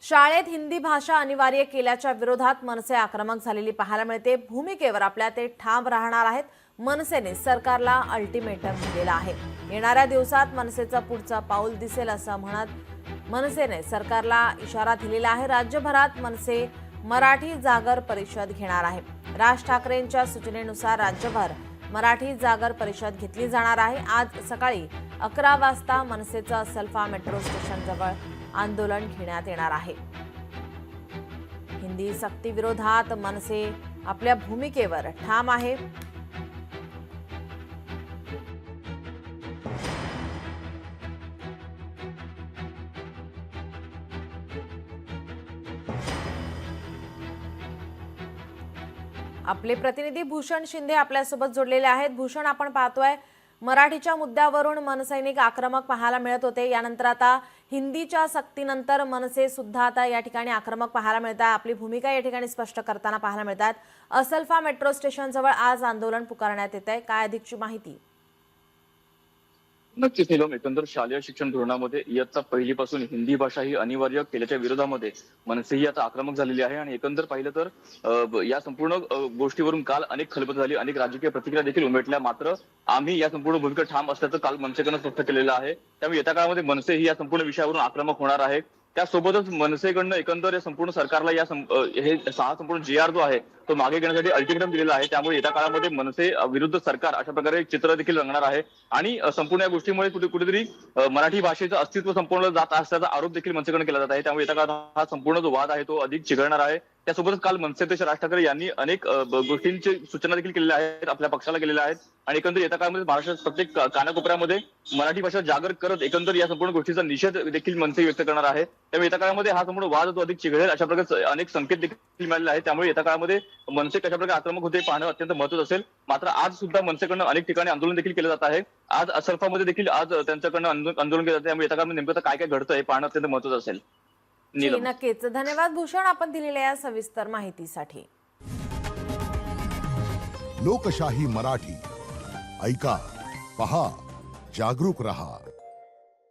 शाळेत हिंदी भाषा अनिवार्य केल्याच्या विरोधात मनसे आक्रमक झालेली पाहायला मिळते। भूमिकेवर आपल्या ते ठाम राहणार आहेत। मनसेने सरकारला अल्टिमेटम दिलेला आहे। येणाऱ्या दिवसात मनसेचं पुढचं पाऊल दिसेल असं म्हणत मनसेने सरकारला इशारा दिलेला आहे। राज्यभरात मनसे मराठी जागर परिषद घेणार आहे। राज ठाकरेंच्या सूचनेनुसार राज्यभर मराठी जागर परिषद घेतली जाणार आहे। आज सकाळी 11 वाजता मनसेचं असलफा मेट्रो स्टेशन जवळ आंदोलन घेण्यात येणार आहे। हिंदी सक्ती विरोधात मनसे आपल्या भूमिकेवर ठाम आहे। आपले प्रतिनिधी भूषण शिंदे आपल्यासोबत जोडलेले आहेत। भूषण, आपण पाहतोय मराठीच्या मुद्द्यावरून मनसैनिक आक्रमक पाहायला मिळत होते। यानंतर आता हिंदीच्या सक्तीनंतर मनसे सुद्धा आता या ठिकाणी आक्रमक पाहायला मिळत आहे। आपली भूमिका या ठिकाणी स्पष्ट करताना पाहायला मिळतात। असलफा मेट्रो स्टेशन जवळ आज आंदोलन पुकारण्यात येत आहे, काय अधिकची माहिती? नक्कीच नीलम, एकंदर शालेय शिक्षण धोरणामध्ये इयत्ता पहिलीपासून हिंदी भाषा ही अनिवार्य केल्याच्या विरोधामध्ये मनसे ही आता आक्रमक झालेली आहे। आणि एकंदर पाहिलं तर या संपूर्ण गोष्टीवरून काल अनेक खलबतं झाली, अनेक राजकीय प्रतिक्रिया देखील उमटल्या। मात्र आम्ही या संपूर्ण भूमिका ठाम असल्याचं काल मनसेकडनं स्पष्ट केलेलं आहे। त्यामुळे येत्या काळामध्ये मनसे ही या संपूर्ण विषयावरून आक्रमक होणार आहे। त्यासोबतच मनसेकडनं एकंदर या संपूर्ण सरकारला हे संपूर्ण JR जो आहे तो मागे घेण्यासाठी अल्टिमेटम दिलेला आहे। त्यामुळे येत्या काळामध्ये मनसे विरुद्ध सरकार अशा प्रकारे चित्र देखील रंगणार आहे। आणि संपूर्ण या गोष्टीमुळे कुठेतरी मराठी भाषेचं अस्तित्व संपूर्ण जात असल्याचा आरोप देखील मनसेकडून केला जात आहे। त्यामुळे येत्या काळात हा संपूर्ण जो वाद आहे तो अधिक चिघळणार आहे। त्यासोबतच काल मनसे अध्यक्ष राज ठाकरे यांनी अनेक गोष्टींची सूचना देखील केलेल्या आहेत, आपल्या पक्षाला केलेल्या आहेत। आणि एकंदर येत्या काळामध्ये महाराष्ट्रात प्रत्येक कानाकोपऱ्यामध्ये मराठी भाषा जागर करत एकंदर या संपूर्ण गोष्टीचा निषेध देखील मनसे व्यक्त करणार आहे। त्यामुळे येत्या काळामध्ये हा संपूर्ण वाद तो अधिक चिघळेल अशा प्रकारचे अनेक संकेत देखील मिळालेले आहेत। त्यामुळे येत्या काळामध्ये मनसे कशा प्रकारे आक्रमक होते पाहणं अत्यंत महत्त्वाचं असेल। मात्र आज सुद्धा मनसेकडनं अनेक ठिकाणी आंदोलन देखील केलं जात आहे। आज असलफामध्ये देखील आज त्यांच्याकडनं आंदोलन केलं जातं। त्यामुळे येत्या काळामध्ये नेमकं काय काय घडतं हे पाहणं अत्यंत महत्त्वाचं असेल। नक्कीच, धन्यवाद भूषण, आपण दिलेल्या या सविस्तर माहितीसाठी। लोकशाही मराठी ऐका, पहा, जागरूक रहा।